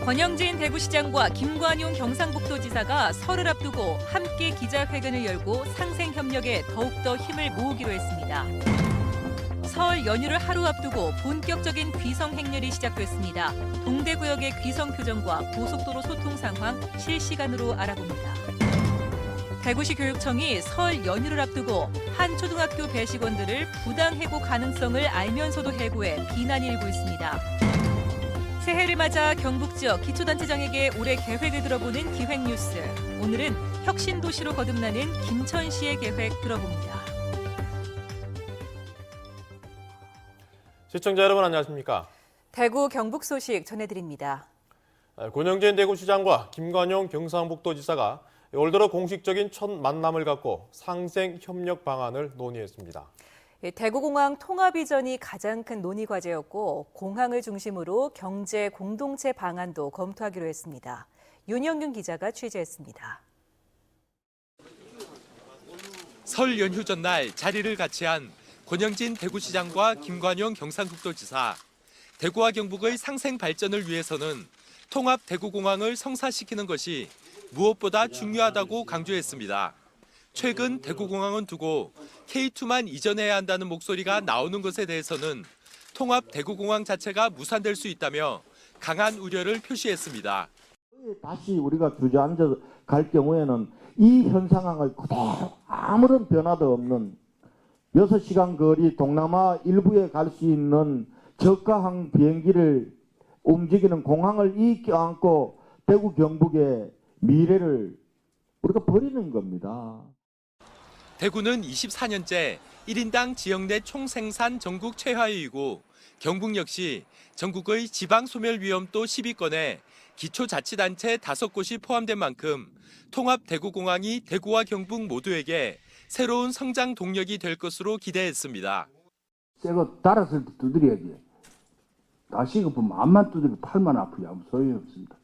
권영진 대구시장과 김관용 경상북도지사가 설을 앞두고 함께 기자회견을 열고 상생 협력에 더욱더 힘을 모으기로 했습니다. 설 연휴를 하루 앞두고 본격적인 귀성 행렬이 시작됐습니다. 동대구역의 귀성 표정과 고속도로 소통 상황 실시간으로 알아봅니다. 대구시 교육청이 설 연휴를 앞두고 한 초등학교 배식원들을 부당 해고 가능성을 알면서도 해고해 비난이 일고 있습니다. 새해를 맞아 경북 지역 기초단체장에게 올해 계획을 들어보는 기획뉴스. 오늘은 혁신도시로 거듭나는 김천시의 계획 들어봅니다. 시청자 여러분 안녕하십니까? 대구 경북 소식 전해드립니다. 권영진 대구시장과 김관용 경상북도지사가 올 들어 공식적인 첫 만남을 갖고 상생 협력 방안을 논의했습니다. 대구공항 통합 이전이 가장 큰 논의 과제였고 공항을 중심으로 경제 공동체 방안도 검토하기로 했습니다. 윤영균 기자가 취재했습니다. 설 연휴 전날 자리를 같이 한 권영진 대구시장과 김관용 경상북도지사. 대구와 경북의 상생 발전을 위해서는 통합 대구공항을 성사시키는 것이 무엇보다 중요하다고 강조했습니다. 최근 대구공항은 두고 K2만 이전해야 한다는 목소리가 나오는 것에 대해서는 통합 대구공항 자체가 무산될 수 있다며 강한 우려를 표시했습니다. 다시 우리가 주저앉아 갈 경우에는 이 현 상황을 그대로 아무런 변화도 없는 6시간 거리 동남아 일부에 갈 수 있는 저가항 비행기를 움직이는 공항을 껴안고 대구 경북의 미래를 우리가 버리는 겁니다. 대구는 24년째 1인당 지역 내 총생산 전국 최하위이고 경북 역시 전국의 지방소멸위험도 10위권에 기초자치단체 5곳이 포함된 만큼 통합 대구공항이 대구와 경북 모두에게 새로운 성장 동력이 될 것으로 기대했습니다. 새거 달았을 때 두드려야지. 다시 보면 앞만 두드리고 팔만 아프지 아무 소용이 없습니다.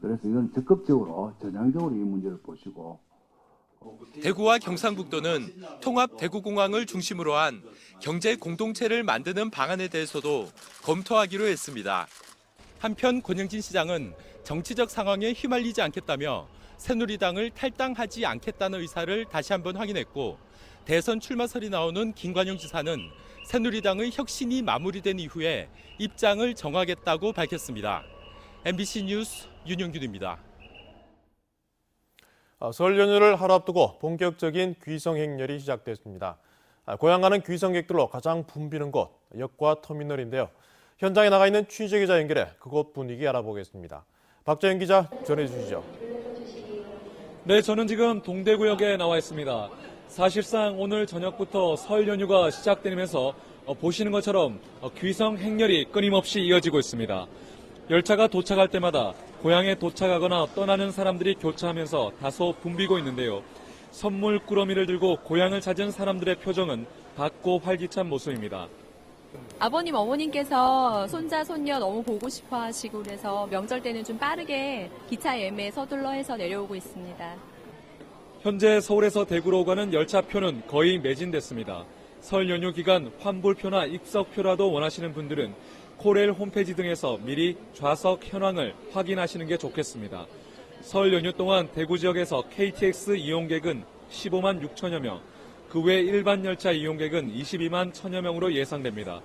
그래서 이건 적극적으로 전향적으로 이 문제를 보시고. 대구와 경상북도는 통합 대구공항을 중심으로 한 경제 공동체를 만드는 방안에 대해서도 검토하기로 했습니다. 한편 권영진 시장은 정치적 상황에 휘말리지 않겠다며 새누리당을 탈당하지 않겠다는 의사를 다시 한번 확인했고 대선 출마설이 나오는 김관용 지사는 새누리당의 혁신이 마무리된 이후에 입장을 정하겠다고 밝혔습니다. MBC 뉴스 윤영균입니다. 설 연휴를 하루 앞두고 본격적인 귀성 행렬이 시작됐습니다. 고향 가는 귀성객들로 가장 붐비는 곳, 역과 터미널인데요. 현장에 나가 있는 취재기자 연결해 그곳 분위기 알아보겠습니다. 박재현 기자 전해주시죠. 네, 저는 지금 동대구역에 나와 있습니다. 사실상 오늘 저녁부터 설 연휴가 시작되면서 보시는 것처럼 귀성 행렬이 끊임없이 이어지고 있습니다. 열차가 도착할 때마다 고향에 도착하거나 떠나는 사람들이 교차하면서 다소 붐비고 있는데요. 선물 꾸러미를 들고 고향을 찾은 사람들의 표정은 밝고 활기찬 모습입니다. 아버님, 어머님께서 손자, 손녀 너무 보고 싶어 하시고 그래서 명절 때는 좀 빠르게 기차 예매 서둘러 해서 내려오고 있습니다. 현재 서울에서 대구로 가는 열차표는 거의 매진됐습니다. 설 연휴 기간 환불표나 입석표라도 원하시는 분들은 코레일 홈페이지 등에서 미리 좌석 현황을 확인하시는 게 좋겠습니다. 설 연휴 동안 대구 지역에서 KTX 이용객은 15만 6천여 명, 그 외 일반 열차 이용객은 22만 1천여 명으로 예상됩니다.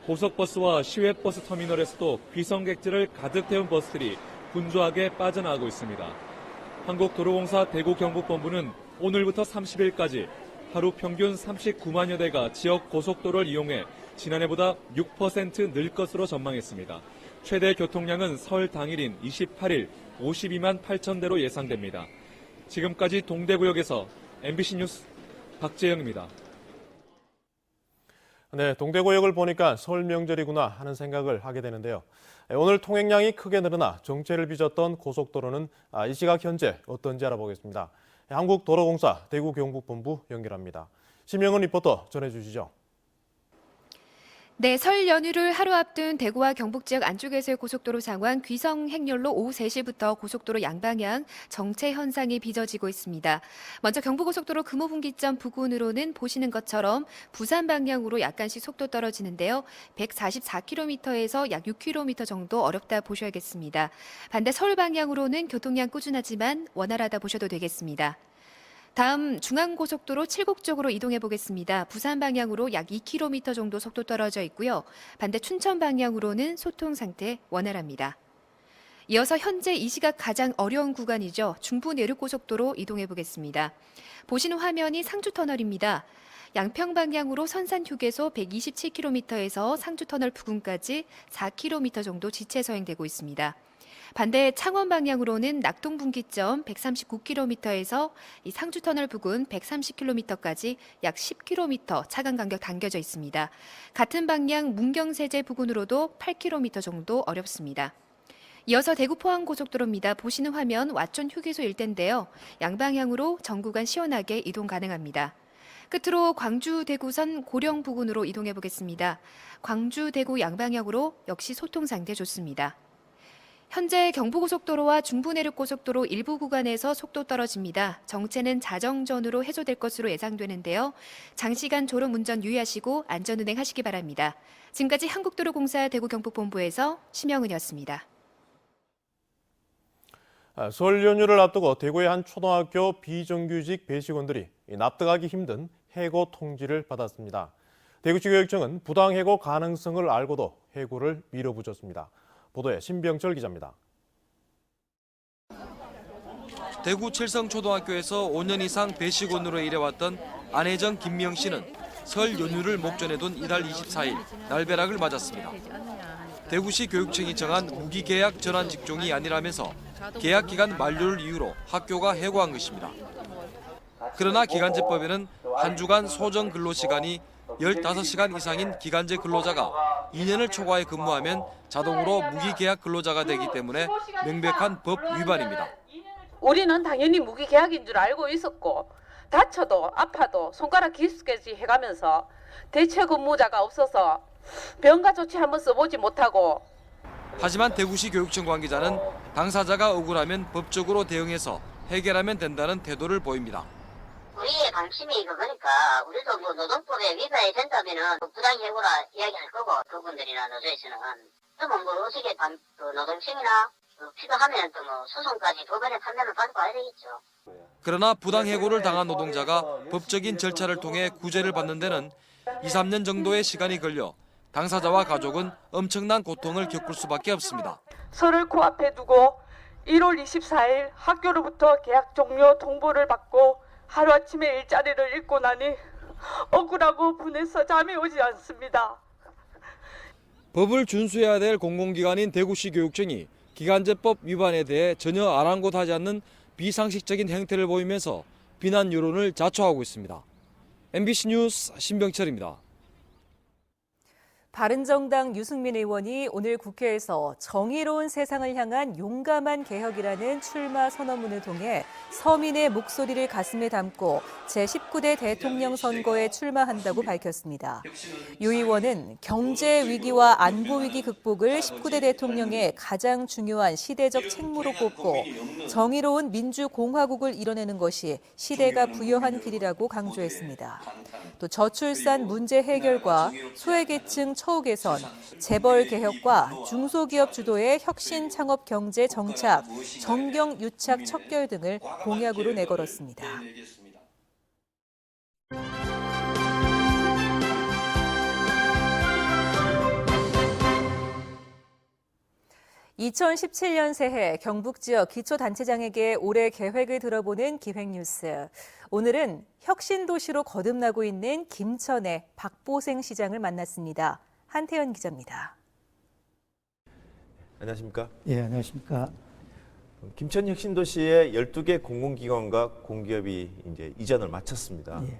고속버스와 시외버스 터미널에서도 귀성객들을 가득 태운 버스들이 분주하게 빠져나가고 있습니다. 한국도로공사 대구경북본부는 오늘부터 30일까지 하루 평균 39만여 대가 지역 고속도로를 이용해 지난해보다 6% 늘 것으로 전망했습니다. 최대 교통량은 설 당일인 28일 52만 8천 대로 예상됩니다. 지금까지 동대구역에서 MBC 뉴스 박재영입니다. 네, 동대구역을 보니까 설 명절이구나 하는 생각을 하게 되는데요. 오늘 통행량이 크게 늘어나 정체를 빚었던 고속도로는 이 시각 현재 어떤지 알아보겠습니다. 한국도로공사 대구경북본부 연결합니다. 심영은 리포터 전해주시죠. 네, 설 연휴를 하루 앞둔 대구와 경북 지역 안쪽에서의 고속도로 상황, 귀성 행렬로 오후 3시부터 고속도로 양방향 정체 현상이 빚어지고 있습니다. 먼저 경부고속도로 금호분기점 부근으로는 보시는 것처럼 부산 방향으로 약간씩 속도 떨어지는데요. 144km에서 약 6km 정도 어렵다 보셔야겠습니다. 반대 서울 방향으로는 교통량 꾸준하지만 원활하다 보셔도 되겠습니다. 다음 중앙고속도로 칠곡 쪽으로 이동해 보겠습니다. 부산 방향으로 약 2km 정도 속도 떨어져 있고요. 반대 춘천 방향으로는 소통 상태 원활합니다. 이어서 현재 이 시각 가장 어려운 구간이죠. 중부 내륙고속도로 이동해 보겠습니다. 보시는 화면이 상주터널입니다. 양평 방향으로 선산 휴게소 127km에서 상주터널 부근까지 4km 정도 지체 서행되고 있습니다. 반대 창원 방향으로는 낙동 분기점 139km에서 이 상주터널 부근 130km까지 약 10km 차간 간격 당겨져 있습니다. 같은 방향 문경세제 부근으로도 8km 정도 어렵습니다. 이어서 대구 포항고속도로입니다. 보시는 화면 와촌 휴게소 일대인데요. 양방향으로 전 구간 시원하게 이동 가능합니다. 끝으로 광주 대구선 고령 부근으로 이동해 보겠습니다. 광주 대구 양방향으로 역시 소통 상태 좋습니다. 현재 경부고속도로와 중부내륙고속도로 일부 구간에서 속도 떨어집니다. 정체는 자정전으로 해소될 것으로 예상되는데요. 장시간 졸음운전 유의하시고 안전운행 하시기 바랍니다. 지금까지 한국도로공사 대구경북본부에서 심영은이었습니다. 설 연휴를 앞두고 대구의 한 초등학교 비정규직 배식원들이 납득하기 힘든 해고 통지를 받았습니다. 대구시 교육청은 부당 해고 가능성을 알고도 해고를 밀어붙였습니다. 보도에 신병철 기자입니다. 대구 칠성초등학교에서 5년 이상 배식원으로 일해왔던 안혜정 김미영 씨는 설 연휴를 목전에 둔 이달 24일 날벼락을 맞았습니다. 대구시 교육청이 정한 무기계약 전환 직종이 아니라면서 계약 기간 만료를 이유로 학교가 해고한 것입니다. 그러나 기간제법에는 한 주간 소정 근로시간이 15시간 이상인 기간제 근로자가 2년을 초과해 근무하면 자동으로 무기계약 근로자가 되기 때문에 명백한 법 위반입니다. 우리는 당연히 무기계약인 줄 알고 있었고 다쳐도 아파도 손가락 기스까지 해가면서 대체 근무자가 없어서 병가 조치 한번 써보지 못하고. 하지만 대구시 교육청 관계자는 당사자가 억울하면 법적으로 대응해서 해결하면 된다는 태도를 보입니다. 우리의 관심이 그거니까 우리도 뭐 노동법에 위반이 된다면은 부당해고라 이야기할 거고 그분들이나 노조에서는 또뭐 의식의 노동청이나 필요하면 또 뭐 소송까지 법원의 판단을 받고 와야 되겠죠. 그러나 부당해고를 당한 노동자가 법적인 절차를 통해 구제를 받는 데는 2, 3년 정도의 시간이 걸려 당사자와 가족은 엄청난 고통을 겪을 수밖에 없습니다. 설을 코앞에 두고 1월 24일 학교로부터 계약 종료 통보를 받고 하루아침에 일자리를 잃고 나니 억울하고 분해서 잠이 오지 않습니다. 법을 준수해야 될 공공기관인 대구시 교육청이 기간제법 위반에 대해 전혀 아랑곳하지 않는 비상식적인 행태를 보이면서 비난 여론을 자초하고 있습니다. MBC 뉴스 신병철입니다. 바른정당 유승민 의원이 오늘 국회에서 정의로운 세상을 향한 용감한 개혁이라는 출마 선언문을 통해 서민의 목소리를 가슴에 담고 제19대 대통령 선거에 출마한다고 밝혔습니다. 유 의원은 경제 위기와 안보 위기 극복을 19대 대통령의 가장 중요한 시대적 책무로 꼽고 정의로운 민주공화국을 이뤄내는 것이 시대가 부여한 길이라고 강조했습니다. 또 저출산 문제 해결과 소외계층 처우 개선, 재벌 개혁과 중소기업 주도의 혁신 창업 경제 정착, 정경 유착 척결 등을 공약으로 내걸었습니다. 2017년 새해 경북 지역 기초단체장에게 올해 계획을 들어보는 기획뉴스. 오늘은 혁신도시로 거듭나고 있는 김천의 박보생 시장을 만났습니다. 한태현 기자입니다. 안녕하십니까? 예, 안녕하십니까? 김천 혁신도시의 12개 공공기관과 공기업이 이제 이전을 마쳤습니다. 예.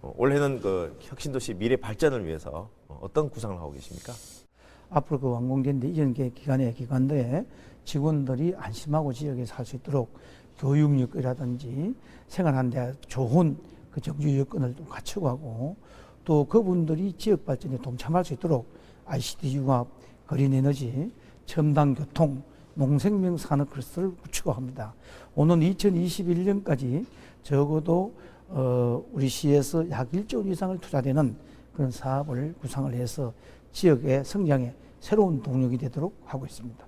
올해는 그 혁신도시 미래 발전을 위해서 어떤 구상을 하고 계십니까? 앞으로 그 완공된 이전 기관들의 직원들이 안심하고 지역에 살 수 있도록 교육이라든지 생활하는 데 좋은 그 정주 여건을 좀 갖추고 하고 또 그분들이 지역 발전에 동참할 수 있도록 ICT 융합, 그린 에너지, 첨단 교통, 농생명 산업 클러스터를 구축합니다. 오는 2021년까지 적어도 우리 시에서 약 1조 원 이상을 투자되는 그런 사업을 구상을 해서 지역의 성장에 새로운 동력이 되도록 하고 있습니다.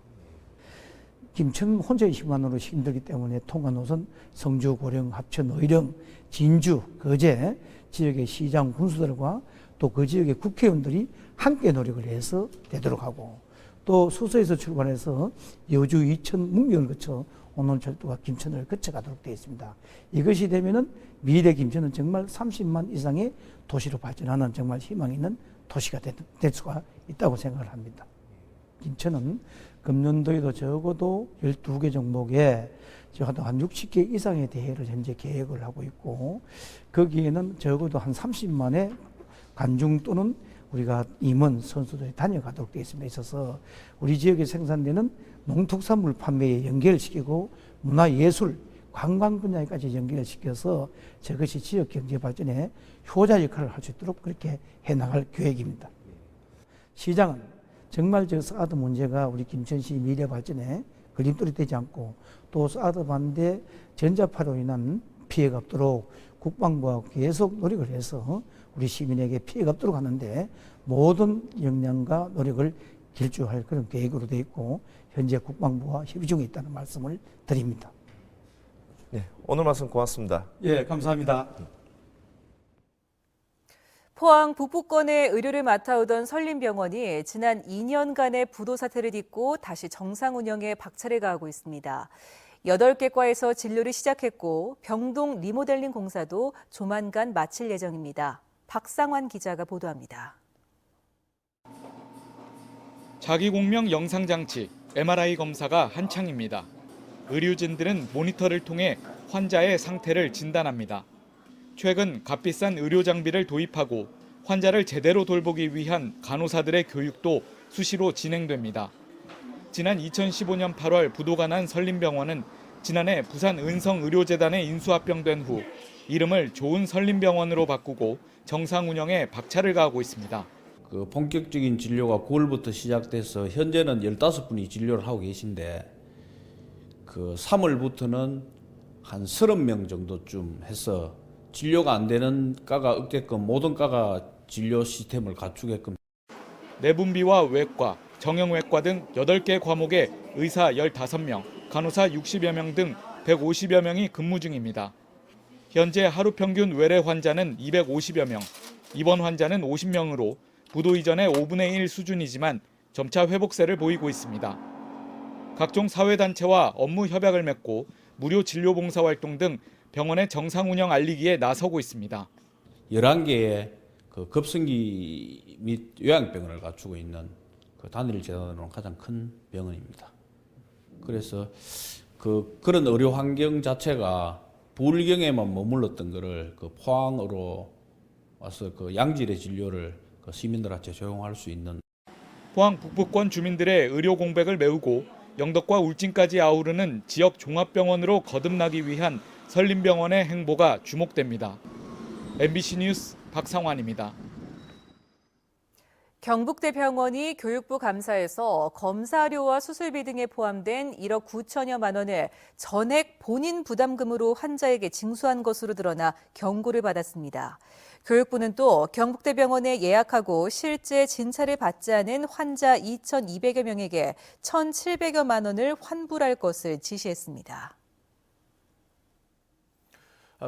김천 혼자의 힘만으로 힘들기 때문에 통과 노선 성주, 고령, 합천, 의령, 진주, 거제 지역의 시장 군수들과 또 그 지역의 국회의원들이 함께 노력을 해서 되도록 하고, 또 수서에서 출발해서 여주, 이천, 문경을 거쳐 온천철도가 김천을 거쳐가도록 되어 있습니다. 이것이 되면은 미래 김천은 정말 30만 이상의 도시로 발전하는 정말 희망 있는 도시가 될 수가 있다고 생각을 합니다. 김천은 금년도에도 적어도 12개 종목에 한 60개 이상의 대회를 현재 계획을 하고 있고, 거기에는 적어도 한 30만의 관중 또는 우리가 임원 선수들이 다녀가도록 되어 있습니다. 있어서 우리 지역에 생산되는 농특산물 판매에 연결시키고 문화예술, 관광 분야까지 연결시켜서 저것이 지역 경제 발전에 효자 역할을 할 수 있도록 그렇게 해나갈 계획입니다. 시장은 정말 저 사드 문제가 우리 김천시 미래 발전에 걸림돌이 되지 않고, 또 사드 반대 전자파로 인한 피해가 없도록 국방부와 계속 노력을 해서 우리 시민에게 피해가 없도록 하는데 모든 역량과 노력을 길주할 그런 계획으로 되어 있고, 현재 국방부와 협의 중에 있다는 말씀을 드립니다. 네, 오늘 말씀 고맙습니다. 예, 감사합니다. 포항 북부권의 의료를 맡아오던 선림병원이 지난 2년간의 부도 사태를 딛고 다시 정상 운영에 박차를 가하고 있습니다. 8개 과에서 진료를 시작했고 병동 리모델링 공사도 조만간 마칠 예정입니다. 박상환 기자가 보도합니다. 자기공명 영상장치 MRI 검사가 한창입니다. 의료진들은 모니터를 통해 환자의 상태를 진단합니다. 최근 값비싼 의료 장비를 도입하고 환자를 제대로 돌보기 위한 간호사들의 교육도 수시로 진행됩니다. 지난 2015년 8월 부도가 난 선림병원은 지난해 부산 은성의료재단에 인수합병된 후 이름을 좋은 선림병원으로 바꾸고 정상 운영에 박차를 가하고 있습니다. 그 본격적인 진료가 9월부터 시작돼서 현재는 15분이 진료를 하고 계신데, 그 3월부터는 한 30명 정도쯤 해서 진료가 안 되는 과가 없게끔 모든 과가 진료 시스템을 갖추게끔. 내분비와 외과, 정형외과 등 8개 과목에 의사 15명, 간호사 60여 명 등 150여 명이 근무 중입니다. 현재 하루 평균 외래 환자는 250여 명, 입원 환자는 50명으로 부도 이전의 5분의 1 수준이지만 점차 회복세를 보이고 있습니다. 각종 사회단체와 업무 협약을 맺고 무료 진료 봉사 활동 등 병원의 정상 운영 알리기에 나서고 있습니다. 11개의 그 급성기 및 요양병원을 갖추고 있는 그 단일 재단으로는 가장 큰 병원입니다. 그래서 그런 의료 환경 자체가 부울경에만 머물렀던 거를 그 포항으로 와서 그 양질의 진료를 그 시민들한테 제공할 수 있는. 포항 북부권 주민들의 의료 공백을 메우고 영덕과 울진까지 아우르는 지역 종합병원으로 거듭나기 위한 선림병원의 행보가 주목됩니다. MBC 뉴스 박상환입니다. 경북대병원이 교육부 감사에서 검사료와 수술비 등에 포함된 1억 9천여만 원을 전액 본인 부담금으로 환자에게 징수한 것으로 드러나 경고를 받았습니다. 교육부는 또 경북대병원에 예약하고 실제 진찰을 받지 않은 환자 2,200여 명에게 1,700여만 원을 환불할 것을 지시했습니다.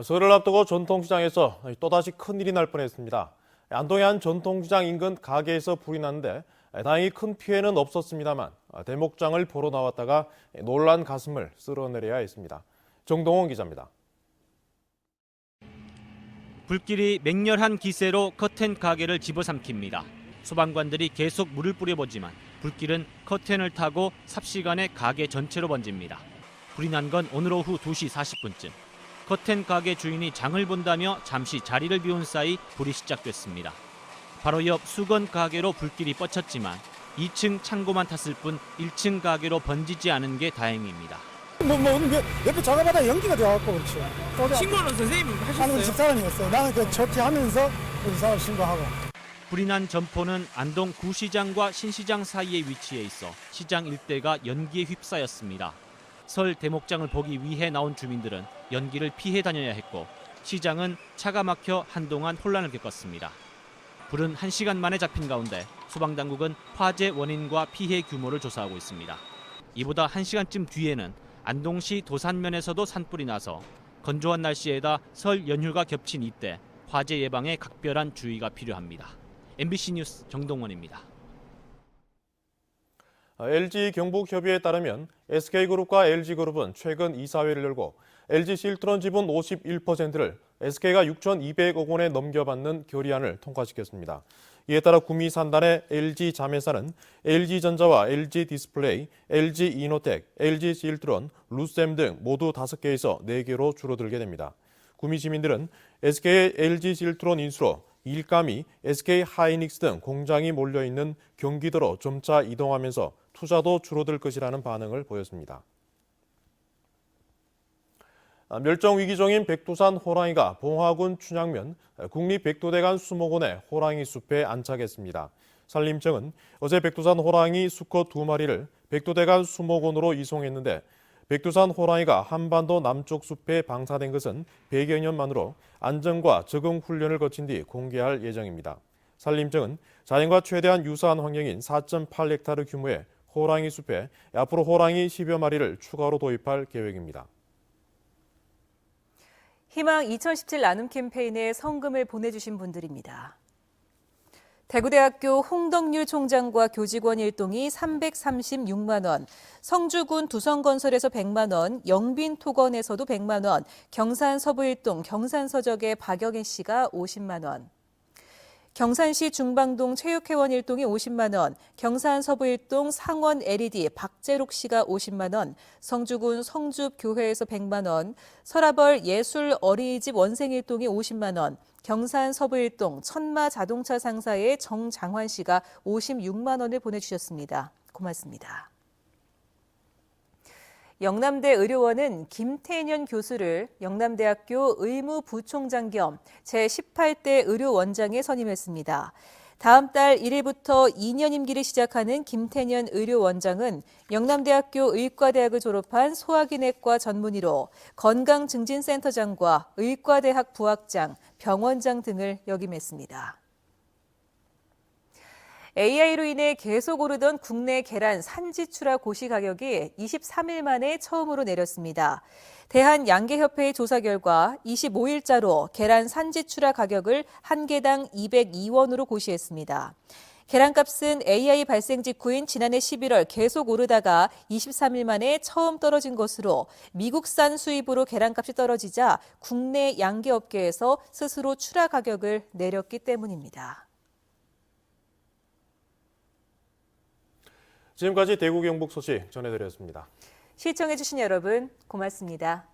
설을 앞두고 전통시장에서 또다시 큰일이 날 뻔했습니다. 안동의 한 전통시장 인근 가게에서 불이 났는데 다행히 큰 피해는 없었습니다만 대목장을 보러 나왔다가 놀란 가슴을 쓸어내려야 했습니다. 정동원 기자입니다. 불길이 맹렬한 기세로 커튼 가게를 집어삼킵니다. 소방관들이 계속 물을 뿌려보지만 불길은 커튼을 타고 삽시간에 가게 전체로 번집니다. 불이 난 건 오늘 오후 2시 40분쯤. 커튼 가게 주인이 장을 본다며 잠시 자리를 비운 사이 불이 시작됐습니다. 바로 옆 수건 가게로 불길이 뻗쳤지만 2층 창고만 탔을 뿐 1층 가게로 번지지 않은 게 다행입니다. 옆에 자가마다 연기가 되어갖고 그렇죠. 신고는 선생님이 하셨어요? 집사람이었어요. 나는 그 조퇴하면서 사업 신고하고. 불이 난 점포는 안동 구시장과 신시장 사이에 위치해 있어 시장 일대가 연기에 휩싸였습니다. 설 대목장을 보기 위해 나온 주민들은 연기를 피해 다녀야 했고 시장은 차가 막혀 한동안 혼란을 겪었습니다. 불은 1시간 만에 잡힌 가운데 소방당국은 화재 원인과 피해 규모를 조사하고 있습니다. 이보다 1시간쯤 뒤에는 안동시 도산면에서도 산불이 나서 건조한 날씨에다 설 연휴가 겹친 이때 화재 예방에 각별한 주의가 필요합니다. MBC 뉴스 정동원입니다. LG 경북협의회에 따르면 SK그룹과 LG그룹은 최근 이사회를 열고 LG 실트론 지분 51%를 SK가 6,200억 원에 넘겨받는 결의안을 통과시켰습니다. 이에 따라 구미 산단의 LG 자매사는 LG전자와 LG디스플레이, LG이노텍, LG실트론, 루셈 등 모두 5개에서 4개로 줄어들게 됩니다. 구미 시민들은 SK의 LG실트론 인수로 일감이 SK하이닉스 등 공장이 몰려있는 경기도로 점차 이동하면서 투자도 줄어들 것이라는 반응을 보였습니다. 멸종위기 중인 백두산 호랑이가 봉화군 춘향면 국립백두대간 수목원의 호랑이 숲에 안착했습니다. 산림청은 어제 백두산 호랑이 수컷 2마리를 백두대간 수목원으로 이송했는데 백두산 호랑이가 한반도 남쪽 숲에 방사된 것은 100여 년 만으로 안전과 적응 훈련을 거친 뒤 공개할 예정입니다. 산림청은 자연과 최대한 유사한 환경인 4.8헥타르 규모의 호랑이 숲에 앞으로 호랑이 10여 마리를 추가로 도입할 계획입니다. 희망 2017 나눔 캠페인에 성금을 보내주신 분들입니다. 대구대학교 홍덕률 총장과 교직원 일동이 336만 원, 성주군 두성건설에서 100만 원, 영빈토건에서도 100만 원, 경산서부일동 경산서적의 박영애 씨가 50만 원, 경산시 중방동 체육회원 일동이 50만 원, 경산서부일동 상원 LED 박재록 씨가 50만 원, 성주군 성줍교회에서 100만 원, 서라벌 예술 어린이집 원생 일동이 50만 원, 경산서부일동 천마 자동차 상사의 정장환 씨가 56만 원을 보내주셨습니다. 고맙습니다. 영남대 의료원은 김태년 교수를 영남대학교 의무부총장 겸 제18대 의료원장에 선임했습니다. 다음 달 1일부터 2년 임기를 시작하는 김태년 의료원장은 영남대학교 의과대학을 졸업한 소화기내과 전문의로 건강증진센터장과 의과대학 부학장, 병원장 등을 역임했습니다. AI로 인해 계속 오르던 국내 계란 산지 출하 고시 가격이 23일 만에 처음으로 내렸습니다. 대한양계협회의 조사 결과 25일자로 계란 산지 출하 가격을 한 개당 202원으로 고시했습니다. 계란값은 AI 발생 직후인 지난해 11월 계속 오르다가 23일 만에 처음 떨어진 것으로 미국산 수입으로 계란값이 떨어지자 국내 양계업계에서 스스로 출하 가격을 내렸기 때문입니다. 지금까지 대구 경북 소식 전해드렸습니다. 시청해주신 여러분 고맙습니다.